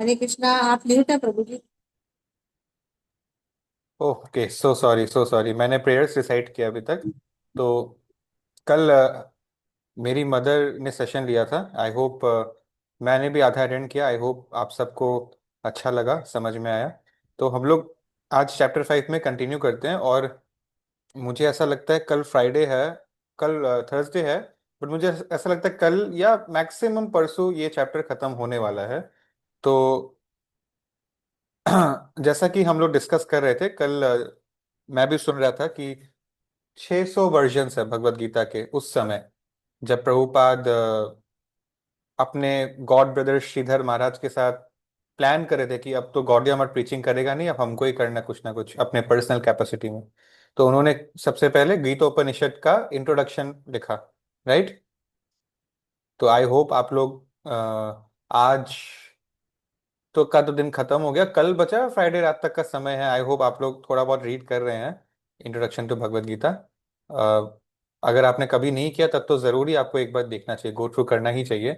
हरे कृष्णा। आप म्यूट है प्रभु जी। Okay, so sorry so sorry, मैंने प्रेयर्स रिसाइट किया अभी तक। तो कल मेरी मदर ने सेशन लिया था। आई होप मैंने भी आधा अटेंड किया। आई होप आप सबको अच्छा लगा, समझ में आया। तो हम लोग आज चैप्टर 5 में कंटिन्यू करते हैं। और मुझे ऐसा लगता है कल फ्राइडे है, कल थर्सडे है, बट मुझे ऐसा लगता है कल या मैक्सिमम परसों ये चैप्टर खत्म होने वाला है। तो जैसा कि हम लोग डिस्कस कर रहे थे कल, मैं भी सुन रहा था कि 600 वर्जन्स है भगवत गीता के उस समय, जब प्रभुपाद अपने गॉड ब्रदर श्रीधर महाराज के साथ प्लान कर रहे थे कि अब तो गॉड मत प्रीचिंग करेगा नहीं, अब हमको ही करना कुछ ना कुछ अपने पर्सनल कैपेसिटी में। तो उन्होंने सबसे पहले गीतोपनिषद का इंट्रोडक्शन लिखा, राइट। तो आई होप आप लोग आज तो का तो दिन खत्म हो गया, कल बचा फ्राइडे रात तक का समय है। आई होप आप लोग थोड़ा बहुत रीड कर रहे हैं इंट्रोडक्शन टू भगवत गीता। अगर आपने कभी नहीं किया तब तो ज़रूरी आपको एक बार देखना चाहिए, गो थ्रू करना ही चाहिए।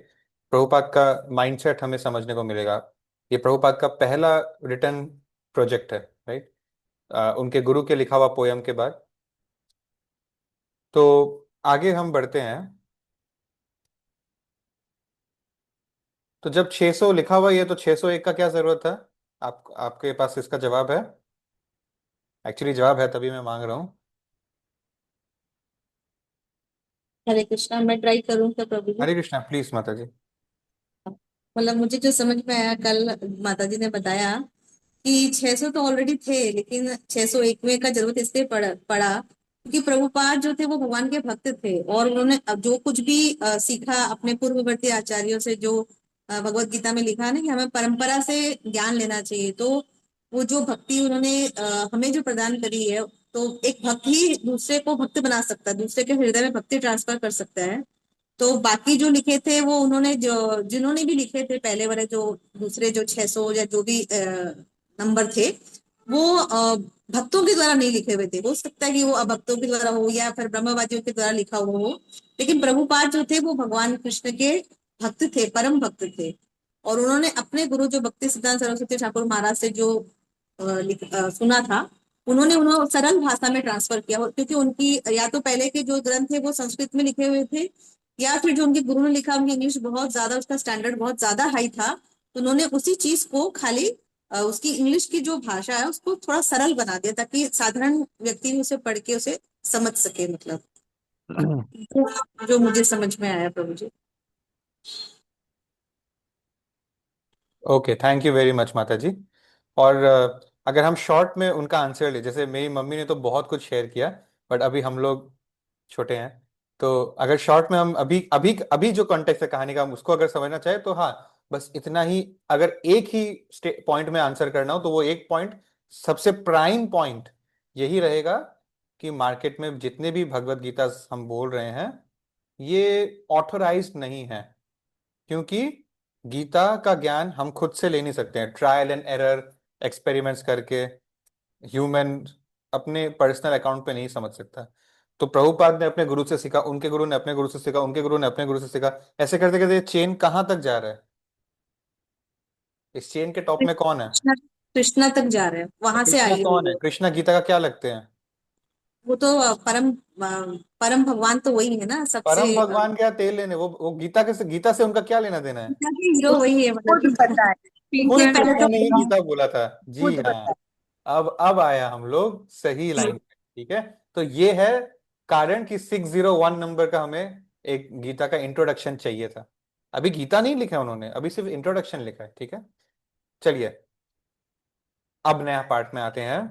प्रभुपाद का माइंडसेट हमें समझने को मिलेगा। ये प्रभुपाद का पहला रिटर्न प्रोजेक्ट है, राइट, उनके गुरु के लिखा हुआ पोयम के बाद। तो आगे हम बढ़ते हैं। तो जब 600 लिखा हुआ है तो 601 का क्या जरूरत है? आपके पास इसका जवाब है? एक्चुअली जवाब है, तभी मैं मांग रहा हूँ। हरे कृष्णा, मैं ट्राई करूँ क्या प्रभु जी? हरे कृष्णा, प्लीज माता जी। मतलब मुझे जो समझ में आया, कल माता जी ने बताया कि 600 तो ऑलरेडी थे, लेकिन 601वें का जरूरत इसलिए पड़ा क्योंकि प्रभुपाद जो थे वो भगवान के भक्त थे, और उन्होंने अब जो कुछ भी सीखा अपने पूर्ववर्ती आचार्यों से, जो भगवत गीता में लिखा है ना कि हमें परंपरा से ज्ञान लेना चाहिए, तो वो जो भक्ति उन्होंने हमें जो प्रदान करी है, तो एक भक्त ही दूसरे को भक्त बना सकता है, दूसरे के हृदय में भक्ति ट्रांसफर कर सकता है। तो बाकी जो लिखे थे वो उन्होंने, जो जिन्होंने भी लिखे थे पहले वाले, जो दूसरे जो 600 या जो भी नंबर थे, वो भक्तों के द्वारा नहीं लिखे हुए थे। हो सकता है कि वो अभक्तों के द्वारा हो या फिर ब्रह्मवादियों के द्वारा लिखा हुआ हो, लेकिन प्रभुपाद जो थे वो भगवान कृष्ण के भक्त थे, परम भक्त थे। और उन्होंने अपने गुरु जो भक्ति सिद्धांत सरस्वती ठाकुर महाराज से जो सुना था, उन्होंने उन्हें सरल भाषा में ट्रांसफर किया, क्योंकि उनकी या तो पहले के जो ग्रंथ थे वो संस्कृत में लिखे हुए थे, या फिर जो उनके गुरु ने लिखा, उनकी इंग्लिश बहुत ज्यादा, उसका स्टैंडर्ड बहुत ज्यादा हाई था। तो उन्होंने उसी चीज को खाली उसकी इंग्लिश की जो भाषा है उसको थोड़ा सरल बना दिया, ताकि साधारण व्यक्ति भी उसे पढ़ के उसे समझ सके, मतलब जो मुझे समझ में आया प्रभु जी। Okay, thank you very much माता जी। और अगर हम शॉर्ट में उनका आंसर ले, जैसे मेरी मम्मी ने तो बहुत कुछ शेयर किया, बट अभी हम लोग छोटे हैं। तो अगर शॉर्ट में हम अभी अभी अभी जो कॉन्टेक्स्ट है कहानी का, हम उसको अगर समझना चाहे तो हाँ, बस इतना ही। अगर एक ही पॉइंट में आंसर करना हो तो वो एक पॉइंट, सबसे प्राइम पॉइंट यही रहेगा कि मार्केट में जितने भी भगवत गीता हम बोल रहे हैं, ये ऑथोराइज्ड नहीं है। क्योंकि गीता का ज्ञान हम खुद से ले नहीं सकते हैं, ट्रायल एंड एरर, एक्सपेरिमेंट्स करके ह्यूमन अपने पर्सनल अकाउंट पे नहीं समझ सकता। तो प्रभुपाद ने अपने गुरु से सीखा, उनके गुरु ने अपने गुरु से सीखा, उनके गुरु ने अपने गुरु से सीखा, ऐसे करते करते चेन कहाँ तक जा रहा है? इस चेन के टॉप में कौन है? कृष्णा, कृष्णा तक जा रहे हैं, और वहां से कृष्णा आई हुई कौन है? है। कृष्णा गीता का क्या लगते हैं? वो तो परम भगवान तो वही है ना सबसे। परम भगवान क्या तेल लेने, वो गीता से उनका क्या लेना देना है? गीता के हीरो खुद वही है, मतलब खुद कि बताए, ठीक खुद है, पहले कृष्णा तो ने ही गीता बोला था। जी खुद हाँ। बताया। अब आया हम लोग सही लाइन पे, ठीक है। तो ये है कारण कि 601 नंबर का हमें एक गीता का इंट्रोडक्शन चाहिए था। अभी गीता नहीं लिखा उन्होंने, अभी सिर्फ इंट्रोडक्शन लिखा है, ठीक है। चलिए, अब नया पार्ट में आते हैं।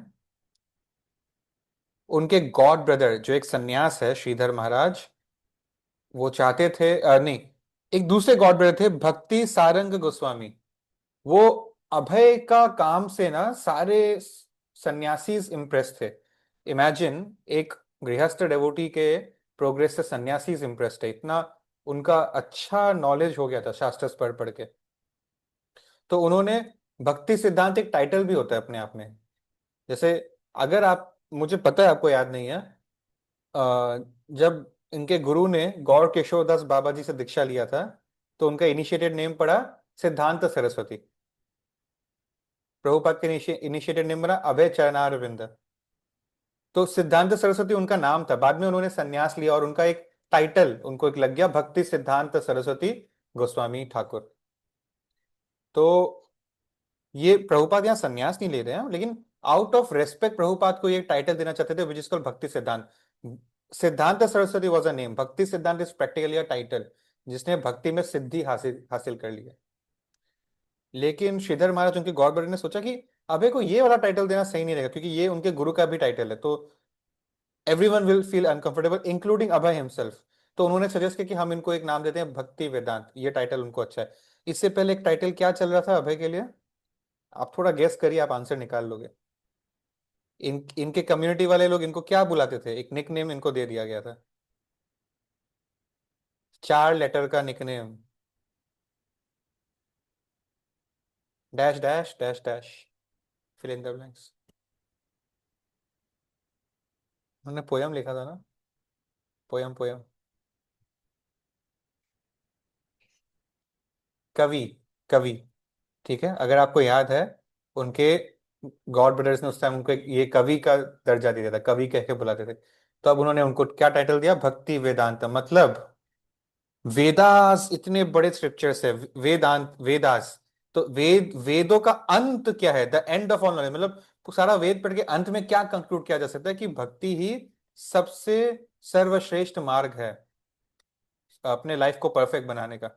उनके गॉड ब्रदर जो एक सन्यास है, श्रीधर महाराज, वो चाहते थे नहीं, एक दूसरे गॉड ब्रदर थे, भक्ति सारंग गोस्वामी। वो अभय का काम से ना सारे सन्यासी इम्प्रेस थे। इमेजिन, एक गृहस्थ डेवोटी के प्रोग्रेस से सन्यासी इम्प्रेस थे, इतना उनका अच्छा नॉलेज हो गया था शास्त्र पढ़ पढ़ के। तो उन्होंने, भक्ति सिद्धांत एक टाइटल भी होता है अपने आप में। जैसे, अगर आप, मुझे पता है आपको याद नहीं है, जब इनके गुरु ने गौर केशव दास बाबा जी से दीक्षा लिया था, तो उनका इनिशिएटेड नेम पड़ा सिद्धांत सरस्वती। प्रभुपाद के इनिशिएटेड नेम बना अभय चरणारविंद। तो सिद्धांत सरस्वती उनका नाम था, बाद में उन्होंने संन्यास लिया और उनका एक टाइटल उनको एक लग गया, भक्ति सिद्धांत सरस्वती गोस्वामी ठाकुर। तो ये प्रभुपाद यहाँ संन्यास नहीं ले रहे हैं, लेकिन आउट ऑफ रेस्पेक्ट प्रभुपाद को ये टाइटल देना चाहते थे विच इज कॉल्ड भक्ति सिद्धांत। सिद्धांत सरस्वती वॉज अ नेम, भक्ति सिद्धांत इज प्रैक्टिकली अ टाइटल जिसने भक्ति में सिद्धि हासिल हासिल कर ली है। लेकिन श्रीधर महाराज उनके गॉड ब्रदर ने सोचा कि अबे को ये वाला टाइटल देना सही नहीं रहेगा, क्योंकि ये उनके गुरु का भी टाइटल है, तो everyone will feel uncomfortable including Abhay himself. तो उन्होंने सजेस्ट किया कि हम इनको एक नाम देते हैं भक्ति वेदांत, ये टाइटल उनको अच्छा है। इससे पहले एक टाइटल क्या चल रहा था अभय के लिए, आप थोड़ा गेस करिए, आप आंसर निकाल लोगे। इनके कम्युनिटी वाले लोग इनको क्या बुलाते थे, एक निक नेम इनको दे दिया गया था, 4 लेटर का nickname, dash dash dash dash, fill in the blanks. उन्होंने पोयम लिखा था ना, पोयम पोयम, कवि, कवि। ठीक है, अगर आपको याद है, उनके गॉड ब्रदर्स ने उस टाइम उनको ये कवि का दर्जा दिया था, कवि कह के बुलाते थे। तो अब उन्होंने उनको क्या टाइटल दिया, भक्ति वेदांत, मतलब वेदास इतने बड़े स्क्रिप्चर्स है, वेदांत वेदास, तो वेदों का अंत क्या है, the end of all knowledge, मतलब सारा वेद पढ़ के अंत में क्या कंक्लूड किया जा सकता है कि भक्ति ही सबसे सर्वश्रेष्ठ मार्ग है अपने लाइफ को परफेक्ट बनाने का।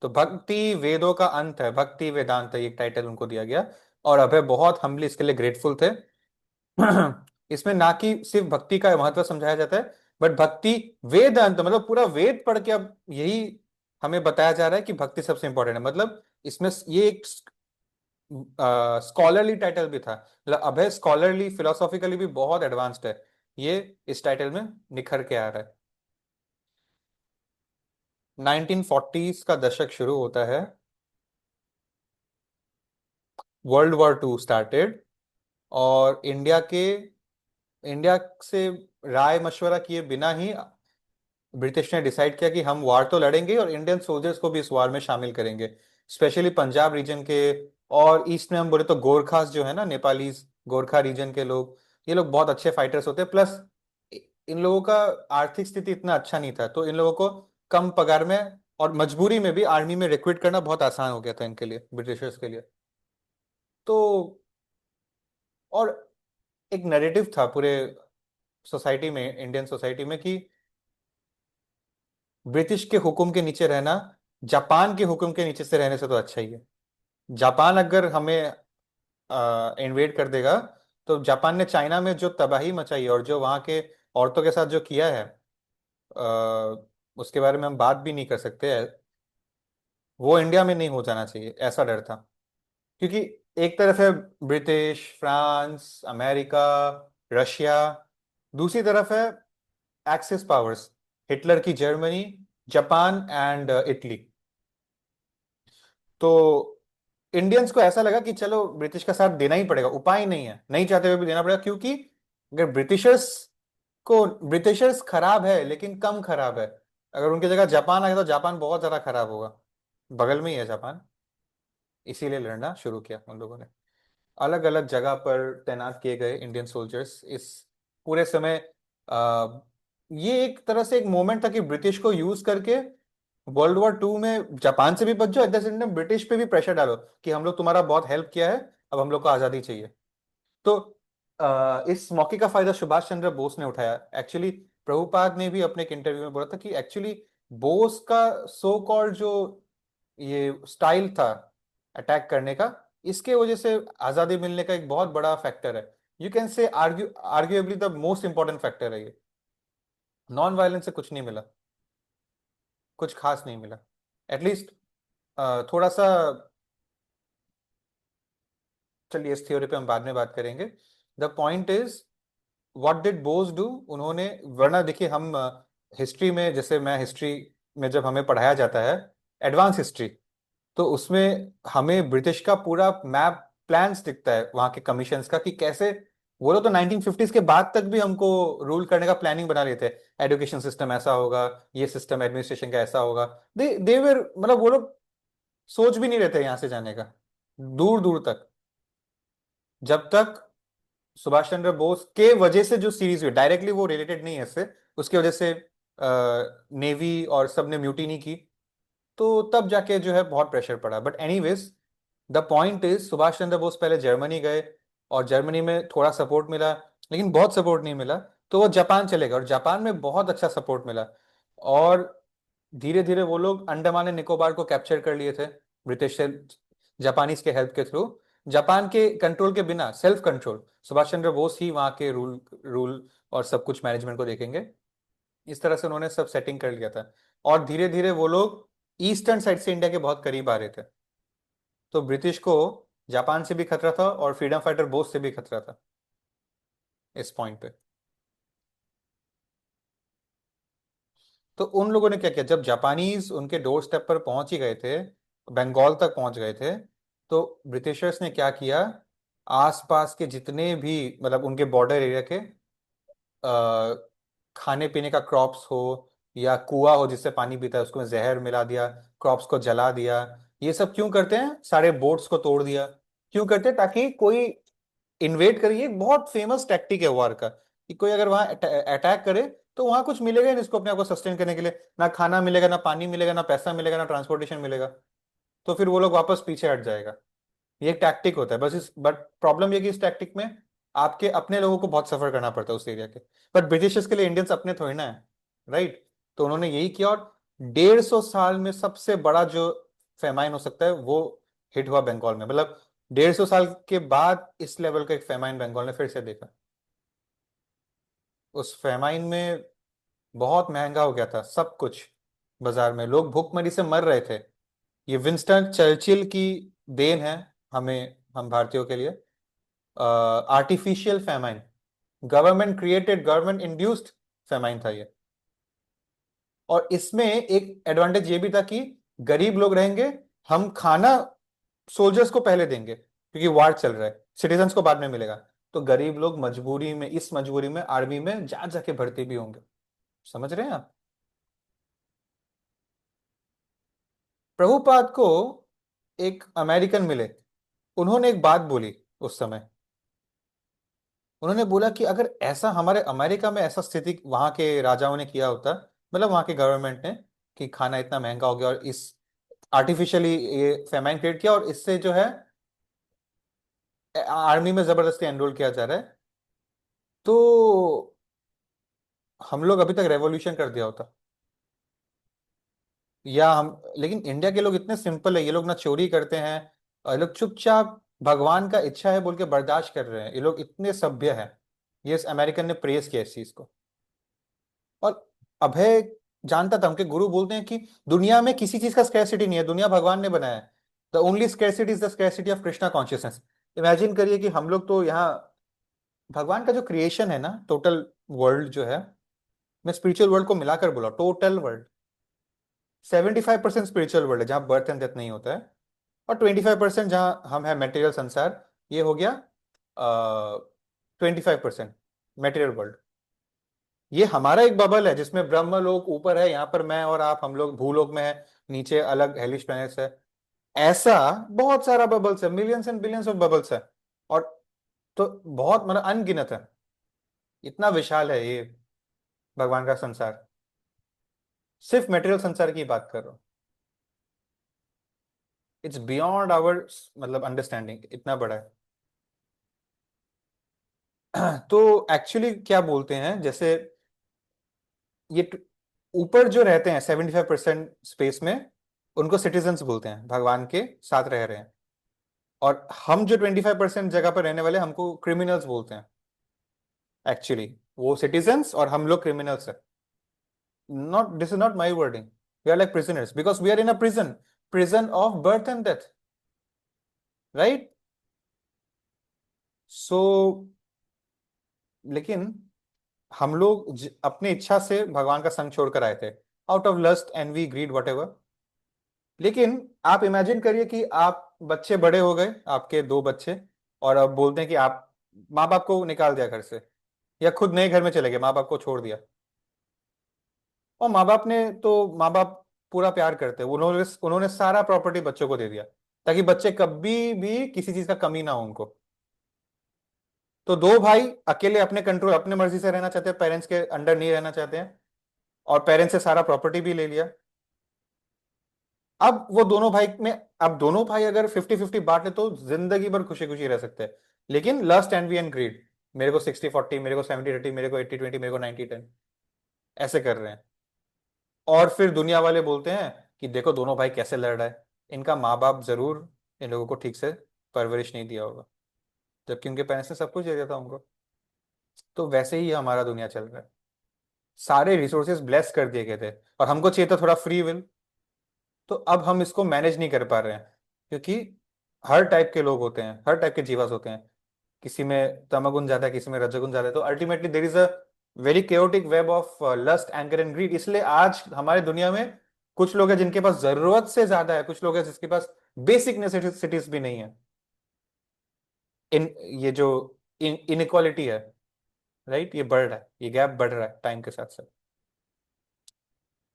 तो भक्ति वेदों का अंत है, भक्ति वेदांत, ये टाइटल उनको दिया गया। और अभय बहुत हम्बली इसके लिए ग्रेटफुल थे। इसमें ना कि सिर्फ भक्ति का महत्व समझाया जाता है, बट भक्ति वेदांत मतलब पूरा वेद पढ़ के अब यही हमें बताया जा रहा है कि भक्ति सबसे इंपॉर्टेंट है। मतलब इसमें ये एक स्कॉलरली टाइटल भी था, मतलब अभय स्कॉलरली फिलोसॉफिकली भी बहुत एडवांस्ड है, ये इस टाइटल में निखर के आ रहा है। 1940s का दशक शुरू होता है, वर्ल्ड वॉर 2 स्टार्टेड, और इंडिया से राय मशवरा किए बिना ही ब्रिटिश ने डिसाइड किया कि हम वार तो लड़ेंगे और इंडियन सोल्जर्स को भी इस वार में शामिल करेंगे, स्पेशली पंजाब रीजन के। और ईस्ट में हम बोले तो गोरखास जो है ना, नेपालीज, गोरखा रीजन के लोग, ये लोग बहुत अच्छे फाइटर्स होते हैं। प्लस इन लोगों का आर्थिक स्थिति इतना अच्छा नहीं था, तो इन लोगों को कम पगार में और मजबूरी में भी आर्मी में रिक्रूट करना बहुत आसान हो गया था इनके लिए, ब्रिटिशर्स के लिए। तो और एक नैरेटिव था पूरे सोसाइटी में, इंडियन सोसाइटी में, कि ब्रिटिश के हुक्म के नीचे रहना जापान के हुक्म के नीचे से रहने से तो अच्छा ही है। जापान अगर हमें इन्वेड कर देगा, तो जापान ने चाइना में जो तबाही मचाई है और जो वहाँ के औरतों के साथ जो किया है, उसके बारे में हम बात भी नहीं कर सकते। वो इंडिया में नहीं हो जाना चाहिए, ऐसा डर था। क्योंकि एक तरफ है ब्रिटिश, फ्रांस, अमेरिका, रशिया, दूसरी तरफ है एक्सिस पावर्स, हिटलर की जर्मनी, जापान एंड इटली। तो इंडियंस को ऐसा लगा कि चलो ब्रिटिश का साथ देना ही पड़ेगा, उपाय नहीं है, नहीं चाहते हुए भी देना पड़ेगा, क्योंकि अगर ब्रिटिशर्स खराब है लेकिन कम खराब है, अगर उनकी जगह जापान आ गया तो जापान बहुत ज्यादा खराब होगा, बगल में ही है जापान। इसीलिए लड़ना शुरू किया उन लोगों ने, अलग अलग जगह पर तैनात किए गए इंडियन सोल्जर्स इस पूरे समय। आ, ये एक तरह से एक मोमेंट था कि ब्रिटिश को यूज करके वर्ल्ड वॉर 2 में जापान से भी बच जाओ, at the same time British पे भी प्रेशर डालो कि हम लोग तुम्हारा बहुत हेल्प किया है, अब हम लोग को आजादी चाहिए। तो इस मौके का फायदा सुभाष चंद्र बोस ने उठाया। एक्चुअली प्रभुपाद ने भी अपने एक इंटरव्यू में बोला था कि एक्चुअली बोस का सो कॉल्ड जो ये स्टाइल था अटैक करने का, इसके वजह से आजादी मिलने का एक बहुत बड़ा फैक्टर है। You can say arguably the most important factor है ये। नॉन वायलेंस से कुछ नहीं मिला, कुछ खास नहीं मिला, एटलीस्ट थोड़ा सा। चलिए इस थ्योरी पे हम बाद में बात करेंगे। The point is what did Bose do, उन्होंने, वरना देखिए हम हिस्ट्री में, जैसे मैं हिस्ट्री में जब हमें पढ़ाया जाता है एडवांस हिस्ट्री, तो उसमें हमें ब्रिटिश का पूरा मैप प्लान्स दिखता है वहां के कमीशंस का, कि कैसे वो लोग तो 1950s के बाद तक भी हमको रूल करने का प्लानिंग बना रहे थे। एजुकेशन सिस्टम ऐसा होगा, ये सिस्टम एडमिनिस्ट्रेशन का ऐसा होगा, दे वर, मतलब वो लोग सोच भी नहीं रहते यहाँ से जाने का, दूर दूर तक। जब तक सुभाष चंद्र बोस के वजह से जो सीरीज हुई, डायरेक्टली वो रिलेटेड नहीं है इससे, उसकी वजह से नेवी और सब ने म्यूटिनी की, तो तब जाके जो है बहुत प्रेशर पड़ा। But anyways, the point is Subhash Chandra Bose पहले जर्मनी गए, और जर्मनी में थोड़ा सपोर्ट मिला, लेकिन बहुत सपोर्ट नहीं मिला, तो वो जापान चले गए और जापान में बहुत अच्छा सपोर्ट मिला। और धीरे धीरे वो लोग अंडमान एंड निकोबार को कैप्चर कर लिए थे, ब्रिटिश से, जापानीज के हेल्प के थ्रू। जापान के कंट्रोल के बिना, सेल्फ कंट्रोल, सुभाष चंद्र बोस ही वहां के रूल रूल और सब कुछ मैनेजमेंट को देखेंगे, इस तरह से उन्होंने सब सेटिंग कर लिया था। और धीरे धीरे वो लोग ईस्टर्न साइड से इंडिया के बहुत करीब आ रहे थे, तो ब्रिटिश को जापान से भी खतरा था और फ्रीडम फाइटर बोस से भी खतरा था इस पॉइंट पे। तो उन लोगों ने क्या किया, जब जापानीज उनके डोर स्टेप पर पहुंच ही गए थे, बंगाल तक पहुंच गए थे, तो ब्रिटिशर्स ने क्या किया, आसपास के जितने भी, मतलब उनके बॉर्डर एरिया के आ, खाने पीने का क्रॉप्स हो या कुआं हो जिससे पानी पीता है, उसको में जहर मिला दिया, क्रॉप्स को जला दिया। ये सब क्यों करते हैं, सारे बोट्स को तोड़ दिया, क्यों करते हैं, ताकि कोई इन्वेड करे। ये एक बहुत फेमस टैक्टिक है वॉर का, कि कोई अगर वहां अटैक करे, तो वहां कुछ मिलेगा ही नहीं इसको अपने आप को सस्टेन करने के लिए, ना खाना मिलेगा, ना पानी मिलेगा, ना पैसा मिलेगा, ना ट्रांसपोर्टेशन मिलेगा, तो फिर वो लोग वापस पीछे हट जाएगा। ये एक टैक्टिक होता है बस। इस बट प्रॉब्लम ये कि इस टैक्टिक में आपके अपने लोगों को बहुत सफर करना पड़ता है उस एरिया के। बट ब्रिटिशर्स के लिए इंडियंस अपने थोड़ी ना है, राइट। तो उन्होंने यही किया, और 150 साल में सबसे बड़ा जो फेमाइन हो सकता है वो हिट हुआ बंगाल में। मतलब 150 साल के बाद इस लेवल का एक फेमाइन बंगाल ने फिर से देखा। उस फेमाइन में बहुत महंगा हो गया था सब कुछ, बाजार में लोग भूखमरी से मर रहे थे। ये विंस्टन चर्चिल की देन है हमें, हम भारतीयों के लिए। Artificial famine, government created, government induced famine था ये। और इसमें एक एडवांटेज ये भी था कि गरीब लोग रहेंगे, हम खाना सोल्जर्स को पहले देंगे क्योंकि वार चल रहा है, सिटीजन्स को बाद में मिलेगा। तो गरीब लोग मजबूरी में, इस मजबूरी में आर्मी में जा जाके भर्ती भी होंगे। समझ रहे हैं आप। प्रभुपाद को एक अमेरिकन मिले, उन्होंने एक बात बोली उस समय। उन्होंने बोला कि अगर ऐसा हमारे अमेरिका में ऐसा स्थिति वहां के राजाओं ने किया होता, मतलब वहां के गवर्नमेंट ने, कि खाना इतना महंगा हो गया और इस आर्टिफिशियली ये फेमाइन क्रिएट किया, और इससे जो है आर्मी में जबरदस्ती एनरोल किया जा रहा है, तो हम लोग अभी तक रेवोल्यूशन कर दिया होता। या हम, लेकिन इंडिया के लोग इतने सिंपल है, ये लोग ना चोरी करते हैं, और ये लोग चुपचाप भगवान का इच्छा है बोल के बर्दाश्त कर रहे हैं, ये लोग इतने सभ्य हैं। ये इस अमेरिकन ने प्रेज किया इस चीज को। और अभय जानता था, उनके गुरु बोलते हैं कि दुनिया में किसी चीज का स्कैरसिटी नहीं है, दुनिया भगवान ने बनाया है। The only scarcity is the scarcity of Krishna consciousness. Imagine करिए कि हम लोग तो यहाँ, भगवान का जो क्रिएशन है ना, टोटल वर्ल्ड जो है, मैं स्पिरिचुअल वर्ल्ड को मिलाकर बोला, टोटल वर्ल्ड 75% स्पिरिचुअल वर्ल्ड है जहां बर्थ एंड डेथ नहीं होता है, और 25% जहां हम है मेटेरियल संसार, ये हो गया 25% मेटेरियल वर्ल्ड। ये हमारा एक बबल है जिसमें ब्रह्म लोक ऊपर है, यहाँ पर मैं और आप, हम लोग भूलोक में है, नीचे अलग हेलिश प्लैनेट्स है। ऐसा बहुत सारा बबल्स है, millions and billions of bubbles है। और तो बहुत, मतलब अनगिनत है, इतना विशाल है ये भगवान का संसार। सिर्फ मेटेरियल संसार की बात कर रहा हूँ, इट्स बियॉन्ड आवर, मतलब अंडरस्टैंडिंग, इतना बड़ा है। तो एक्चुअली क्या बोलते हैं, जैसे ये ऊपर जो रहते हैं 75% स्पेस में, उनको सिटीजन्स बोलते हैं, भगवान के साथ रह रहे हैं। और हम जो 25% जगह पर रहने वाले, हमको क्रिमिनल्स बोलते हैं। एक्चुअली वो सिटीजन्स और हम लोग क्रिमिनल्स है। Not, this is not my wording, we are like prisoners because we are in a prison, prison of birth and death, right. So लेकिन हम लोग अपनी इच्छा से भगवान का संग छोड़कर आए थे, out of lust envy greed whatever. लेकिन आप इमेजिन करिए कि आप बच्चे बड़े हो गए, आपके दो बच्चे, और अब बोलते हैं कि आप, माँ बाप को निकाल दिया घर से, या खुद नए घर में चले गए, माँ बाप को छोड़ दिया। और माँ बाप ने तो, माँ बाप पूरा प्यार करते हैं, उन्होंने उन्होंने सारा प्रॉपर्टी बच्चों को दे दिया, ताकि बच्चे कभी भी किसी चीज का कमी ना हो उनको। तो दो भाई अकेले अपने कंट्रोल, अपने मर्जी से रहना चाहते हैं, पेरेंट्स के अंडर नहीं रहना चाहते हैं, और पेरेंट्स से सारा प्रॉपर्टी भी ले लिया। अब वो दोनों भाई में, अब दोनों भाई अगर 50-50 बांट ले तो जिंदगी भर खुशी खुशी रह सकते हैं। लेकिन lust and envy and greed, मेरे को 60-40, मेरे को 70-30, मेरे को 80-20, मेरे को 90-10, ऐसे कर रहे हैं। और फिर दुनिया वाले बोलते हैं कि देखो दोनों भाई कैसे लड़ रहा है, इनका माँ बाप जरूर इन लोगों को ठीक से परवरिश नहीं दिया होगा, जबकि उनके पेरेंट्स ने सब कुछ दे दिया था उनको। तो वैसे ही हमारा दुनिया चल रहा है। सारे रिसोर्सेज ब्लेस कर दिए गए थे, और हमको चाहिए था थोड़ा फ्री विल। तो अब हम इसको मैनेज नहीं कर पा रहे हैं, क्योंकि हर टाइप के लोग होते हैं, हर टाइप के जीवास होते हैं। किसी में तमोगुण ज्यादा है, किसी में रजोगुण ज्यादा है, तो ultimately there is a very chaotic web of lust, anger and greed. इसलिए आज हमारे दुनिया में कुछ लोग हैं जिनके पास जरूरत से ज्यादा है, कुछ लोग हैं जिसके पास बेसिक नेसेसिटीज भी नहीं है। इन ये जो इनइक्वालिटी है, राइट, ये बढ़ रहा है, ये गैप बढ़ रहा है टाइम के साथ साथ।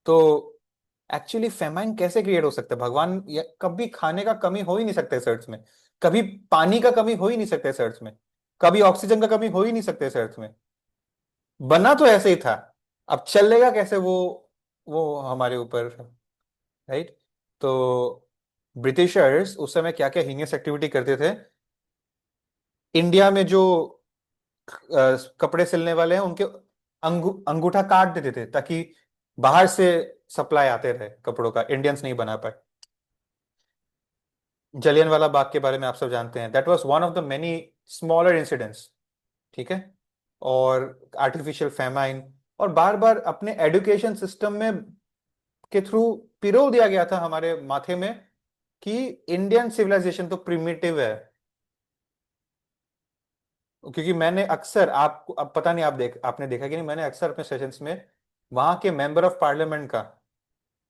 तो एक्चुअली फेमाइन कैसे क्रिएट हो सकता है भगवान, कभी खाने का कमी हो ही नहीं सकता इस अर्थ में, कभी पानी का कमी हो ही नहीं सकता इस अर्थ में, कभी ऑक्सीजन का कमी हो ही नहीं सकता इस अर्थ में। बना तो ऐसे ही था, अब चलेगा कैसे वो हमारे ऊपर, राइट। तो ब्रिटिशर्स उस समय क्या क्या हीनियस एक्टिविटी करते थे। इंडिया में जो कपड़े सिलने वाले हैं उनके अंगूठा काट देते थे, ताकि बाहर से सप्लाई आते रहे कपड़ों का, इंडियंस नहीं बना पाए। जलियनवाला बाग के बारे में आप सब जानते हैं, that was one of the many smaller incidents, ठीक है। और आर्टिफिशियल फेमाइन, और बार बार अपने एजुकेशन सिस्टम में के थ्रू पिरो दिया गया था हमारे माथे में कि इंडियन सिविलाइजेशन तो प्रिमिटिव है। क्योंकि मैंने अक्सर, आपको अब पता नहीं, आपने देखा कि नहीं, मैंने अक्सर अपने सेशंस में वहां के मेंबर ऑफ पार्लियामेंट का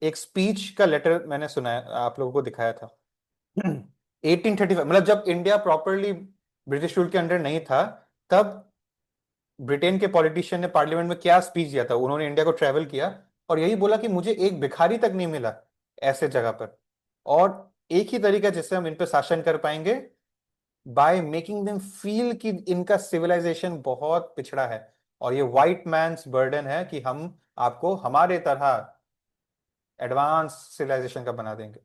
एक स्पीच का लेटर मैंने सुनाया, आप लोगों को दिखाया था। 1835, मतलब जब इंडिया प्रॉपरली ब्रिटिश रूल के अंडर नहीं था, तब ब्रिटेन के पॉलिटिशियन ने पार्लियामेंट में क्या स्पीच दिया था। उन्होंने इंडिया को ट्रेवल किया और यही बोला कि मुझे एक भिखारी तक नहीं मिला ऐसे जगह पर, और एक ही तरीका जिससे हम इन पे शासन कर पाएंगे, बाय मेकिंग देम फील कि इनका सिविलाइजेशन बहुत पिछड़ा है, और ये व्हाइट मैन्स बर्डन है कि हम आपको हमारे तरह एडवांस सिविलाइजेशन का बना देंगे।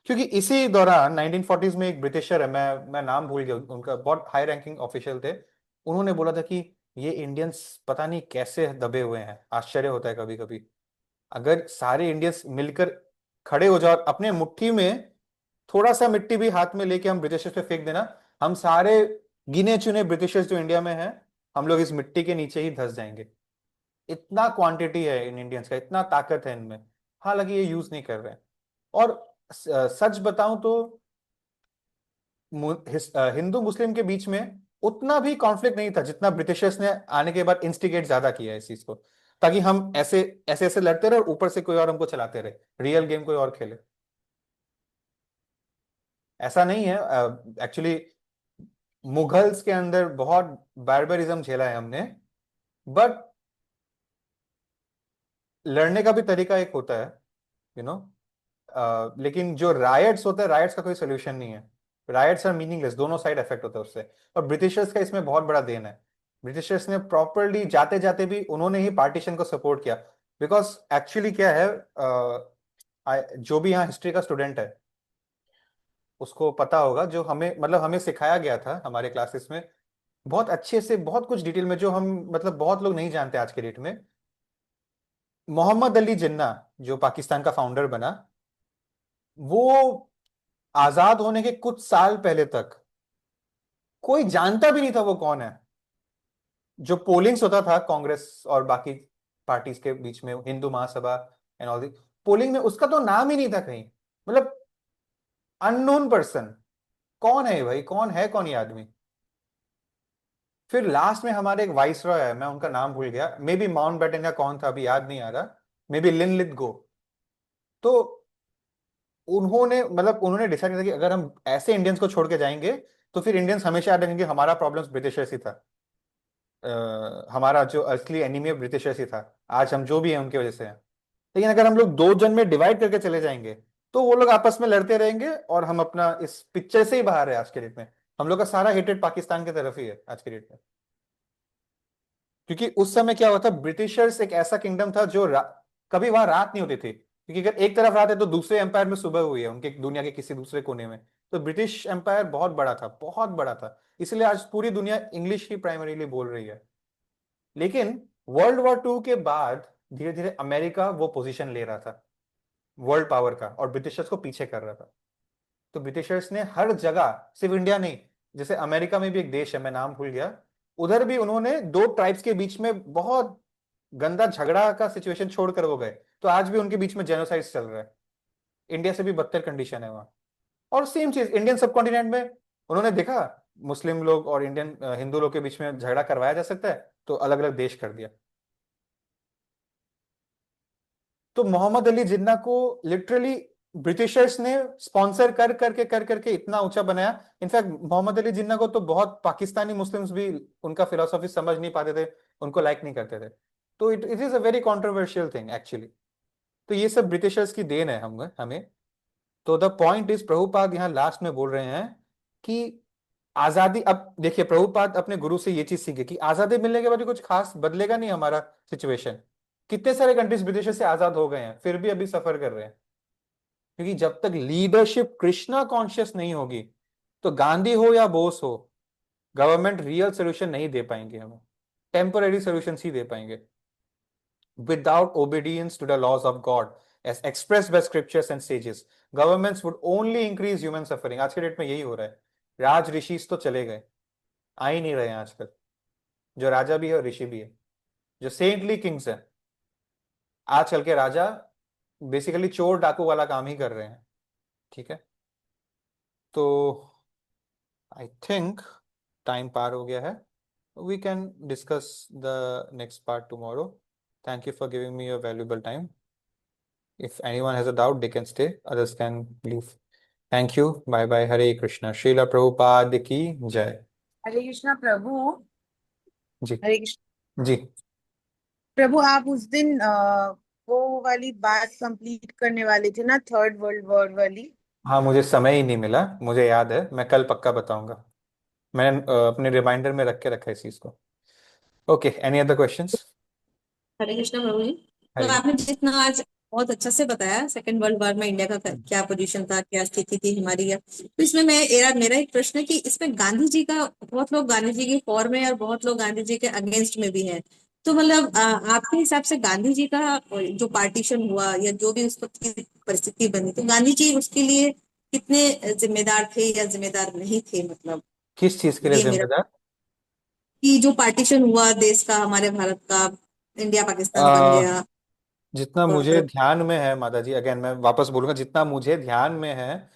क्योंकि इसी दौरान 1940s में एक ब्रिटिशर है, मैं नाम भूल गया उनका, बहुत हाई रैंकिंग ऑफिशियल थे। उन्होंने बोला था कि ये इंडियंस पता नहीं कैसे दबे हुए हैं, आश्चर्य होता है कभी कभी। अगर सारे इंडियंस मिलकर खड़े हो जाओ, अपने मुट्ठी में थोड़ा सा मिट्टी भी हाथ में लेके हम ब्रिटिशर्स पे फेंक देना, हम सारे गिने चुने ब्रिटिशर्स जो इंडिया में हैं, हम लोग इस मिट्टी के नीचे ही धंस जाएंगे। इतना क्वांटिटी है इन इंडियंस का, इतना ताकत है इनमें, हालांकि ये यूज नहीं कर रहे हैं। और सच बताऊं तो हिंदू मुस्लिम के बीच में उतना भी कॉन्फ्लिक्ट नहीं था जितना ब्रिटिशर्स ने आने के बाद इंस्टिगेट ज्यादा किया है इस चीज को, ताकि हम ऐसे ऐसे ऐसे लड़ते रहे और ऊपर से कोई और हमको चलाते रहे, रियल गेम कोई और खेले। ऐसा नहीं है एक्चुअली। मुगल्स के अंदर बहुत बार्बरिज्म झेला है हमने, बट लड़ने का भी तरीका एक होता है, यू नो। लेकिन जो रायट्स होता है, रायट्स का कोई सोल्यूशन नहीं है। रायट्स आर मीनिंगलेस, दोनों साइड इफेक्ट होता है उससे। और ब्रिटिशर्स का इसमें बहुत बड़ा देन है। ब्रिटिशर्स ने प्रॉपरली जाते जाते भी उन्होंने ही पार्टीशन को सपोर्ट किया। बिकॉज एक्चुअली क्या है, जो भी यहाँ हिस्ट्री का स्टूडेंट है उसको पता होगा, जो हमें मतलब हमें सिखाया गया था हमारे क्लासेस में बहुत अच्छे से, बहुत कुछ डिटेल में, जो हम मतलब बहुत लोग नहीं जानते आज के डेट में। मोहम्मद अली जिन्ना, जो पाकिस्तान का फाउंडर बना, वो आजाद होने के कुछ साल पहले तक कोई जानता भी नहीं था वो कौन है। जो पोलिंग्स होता था कांग्रेस और बाकी पार्टीज के बीच में, Hindu Mahasabha and all the, polling में उसका तो नाम ही नहीं था कहीं, मतलब अननोन पर्सन। कौन है ये भाई, कौन है, कौन ये आदमी। फिर लास्ट में हमारे एक वाइस रॉय है, मैं उनका नाम भूल गया, मे बी माउंट बैटन का कौन था अभी याद नहीं आ रहा, मे बी लिन लिथ गो। तो उन्होंने डिसाइड किया कि अगर हम ऐसे इंडियंस को छोड़ के जाएंगे तो फिर इंडियंस हमेशा याद रखेंगे हमारा प्रॉब्लम्स ब्रिटिशर्स ही था। हमारा जो असली एनिमी ब्रिटिशर्स ही था, आज हम जो भी हैं उनकी वजह से हैं। लेकिन अगर हम लोग दो जन में डिवाइड करके चले जाएंगे तो वो लोग आपस में लड़ते रहेंगे और हम अपना इस पिक्चर से ही बाहर है आज के डेट में। हम लोग का सारा हेटेड पाकिस्तान की तरफ ही है आज की डेट में। क्योंकि उस समय क्या हुआ था, ब्रिटिशर्स एक ऐसा किंगडम था जो कभी वहां रात नहीं होती थी, क्योंकि अगर एक तरफ रात है तो दूसरे एम्पायर में सुबह हुई है उनके दुनिया के किसी दूसरे कोने में। तो ब्रिटिश एम्पायर बहुत बड़ा था, बहुत बड़ा था, इसलिए आज पूरी दुनिया इंग्लिश ही प्राइमरीली बोल रही है। लेकिन वर्ल्ड वॉर टू के बाद धीरे धीरे अमेरिका वो पोजीशन ले रहा था वर्ल्ड पावर का, और ब्रिटिशर्स को पीछे कर रहा था। तो ब्रिटिशर्स ने हर जगह, सिर्फ इंडिया नहीं, जैसे अमेरिका में भी एक देश है, मैं नाम भूल गया, उधर भी उन्होंने दो ट्राइब्स के बीच में बहुत गंदा झगड़ा का सिचुएशन छोड़कर वो गए। तो आज भी उनके बीच में जेनोसाइड चल रहा है, इंडिया से भी बदतर कंडीशन है वहां। और सेम चीज इंडियन सब कॉन्टिनेंट में, उन्होंने देखा मुस्लिम लोग और इंडियन हिंदू लोग के बीच में झगड़ा करवाया जा सकता है, तो अलग अलग देश कर दिया। तो मोहम्मद अली जिन्ना को लिटरली ब्रिटिशर्स ने स्पॉन्सर कर करके इतना ऊंचा बनाया। इनफैक्ट मोहम्मद अली जिन्ना को तो बहुत पाकिस्तानी मुस्लिम्स भी उनका फिलोसफी समझ नहीं पाते थे, उनको लाइक नहीं करते थे। तो it it is a very controversial thing actually. तो ये सब ब्रिटिशर्स की देन है हम हमें। तो द पॉइंट इज, प्रभुपाद यहाँ लास्ट में बोल रहे हैं कि आजादी, अब देखिए प्रभुपाद अपने गुरु से ये चीज सीखे कि आजादी मिलने के बाद भी कुछ खास बदलेगा नहीं हमारा सिचुएशन। कितने सारे कंट्रीज ब्रिटिशर से आजाद हो गए हैं, फिर भी अभी सफर कर रहे हैं, क्योंकि जब तक लीडरशिप कृष्णा कॉन्शियस नहीं होगी, तो गांधी हो या बोस हो, गवर्नमेंट रियल सोल्यूशन नहीं दे पाएंगे हमें, टेम्पररी सोल्यूशन ही दे पाएंगे। Without obedience to the laws of God as expressed by scriptures and sages, governments would only increase human suffering। आज के डेट में यही हो रहा है। राज ऋषि तो चले गए, आ ही नहीं रहे हैं आजकल। जो राजा भी है और ऋषि भी है, जो सेंटली किंग्स हैं, आजकल के राजा बेसिकली चोर डाकू वाला काम ही कर रहे हैं। ठीक है, तो आई थिंक टाइम पार हो गया है। We can discuss the next part tomorrow. Thank you for giving me your valuable time. If anyone has a doubt, they can stay, others can leave. Thank you. Bye bye. Hare Krishna. Srila Prabhupada ki jai. हरे कृष्णा प्रभु। जी। हरे कृष्ण जी। प्रभु, आप उस दिन वो वाली बात complete करने वाले थे ना, थर्ड वर्ल्ड वॉर वाली। हाँ, मुझे समय ही नहीं मिला, मुझे याद है, मैं कल पक्का बताऊंगा। मैंने अपने रिमाइंडर में रख के रखा है इस चीज को। Okay, any other questions? Hare Krishna प्रभु जी। तो हरे। आपने जितना आज बहुत अच्छा से बताया सेकंड वर्ल्ड वॉर में इंडिया का क्या पोजीशन था, क्या स्थिति थी हमारी, या तो इसमें मेरा मेरा एक प्रश्न है कि इसमें गांधी जी का, बहुत लोग गांधी जी के फॉर में और बहुत लोग गांधी जी के अगेंस्ट में भी है। तो मतलब आपके हिसाब से गांधी जी का जो पार्टीशन हुआ या जो भी उस वक्त की परिस्थिति बनी, तो गांधी जी उसके लिए कितने जिम्मेदार थे या जिम्मेदार नहीं थे, मतलब किस चीज के लिए ये मेरा, जिम्मेदार? कि जो पार्टीशन हुआ देश का, हमारे भारत का, इंडिया पाकिस्तान बन आ, गया। जितना मुझे और ध्यान में है माता जी, अगेन मैं वापस बोलूंगा, जितना मुझे ध्यान में है,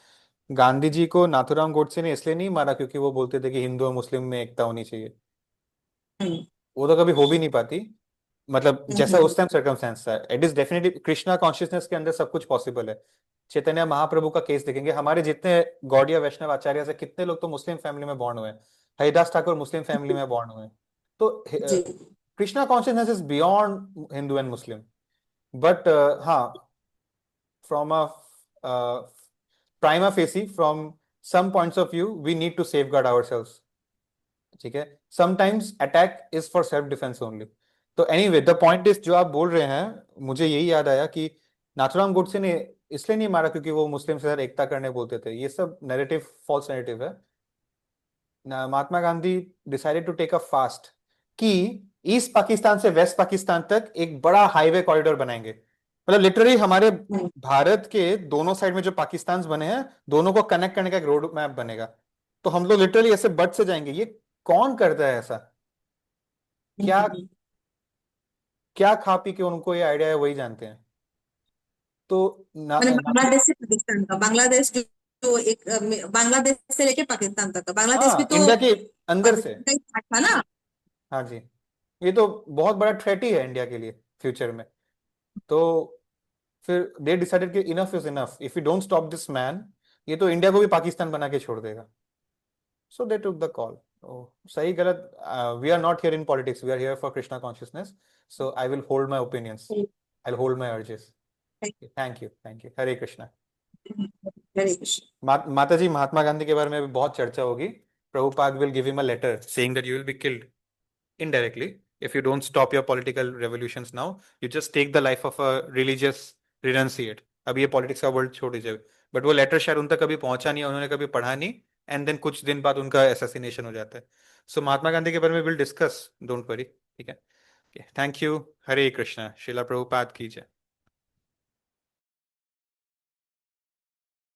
गांधी जी को नाथूराम गोडसे ने इसलिए नहीं मारा क्योंकि वो बोलते थे कि हिंदू और मुस्लिम में एकता होनी चाहिए। हम्म, वो तो कभी हो भी नहीं पाती, मतलब जैसा हम्म, उस टाइम सर्कमस्टेंस था। It is definitely Krishna consciousness के अंदर सब कुछ पॉसिबल है। चैतन्य महाप्रभु का केस देखेंगे, हमारे जितने गौड़िया वैष्णव आचार्य से कितने लोग तो मुस्लिम फैमिली में बॉर्न हुए हैं। हरिदास ठाकुर मुस्लिम फैमिली में बॉर्न हुए हैं। तो जी। Krishna consciousness is beyond Hindu and Muslim. But हाँ, from a prima facie, from some points of view, we need to safeguard our selves. ठीक है, sometimes attack is for self defence only. तो anyway the point is, जो आप बोल रहे हैं, मुझे यही याद आया कि नाथुराम गोडसे ने इसलिए नहीं मारा क्योंकि वो मुस्लिम से एकता करने बोलते थे। ये सब नैरेटिव, फॉल्स नैरेटिव है। Mahatma Gandhi decided to take a fast कि ईस्ट पाकिस्तान से वेस्ट पाकिस्तान तक एक बड़ा हाईवे कॉरिडोर बनाएंगे। मतलब लिटरली हमारे हम्म, भारत के दोनों साइड में जो पाकिस्तान बने हैं, दोनों को कनेक्ट करने का एक रोड मैप बनेगा। तो हम लोग लिटरली ऐसे बट से जाएंगे। ये कौन करता है ऐसा? क्या हम्म। क्या खा पी के उनको ये आइडिया है, वही जानते हैं। तो मैंने ना, बांग्लादेश से पाकिस्तान का, बांग्लादेश जो एक बांग्लादेश से लेके पाकिस्तान तक का, बांग्लादेश भी हाँ, तो इंडिया के अंदर से। पाकिस्तान का ही पार्ट था ना। हाँ जी, ये तो बहुत बड़ा थ्रेट ही है इंडिया के लिए फ्यूचर में। तो फिर दे डिसाइडेड कि enough is enough, if you don't stop this man, ये तो इंडिया को भी पाकिस्तान बना के छोड़ देगा। So they took the call. सही गलत, we are not here in politics, we are here for Krishna consciousness. So I will hold my opinions, I will hold my urges. Thank you, thank you. Hare Krishna. Hare Krishna. माता जी, महात्मा गांधी के बारे में भी बहुत चर्चा होगी। Prabhupada will give him a letter saying that you will be killed indirectly if you don't stop your political revolutions now. You just take the life of a religious renunciate. अब ये पॉलिटिक्स का world छोड़ दीजिए, but वो letter शायद उन तक कभी पहुंचा नहीं, उन्होंने कभी पढ़ा नहीं, एंड देन कुछ दिन बाद उनका असैसिनेशन हो जाता है. सो महात्मा गांधी के बारे में विल डिस्कस, डोंट वरी. ठीक है. Thank you. हरे कृष्णा. शिला प्रभुपाद की जय.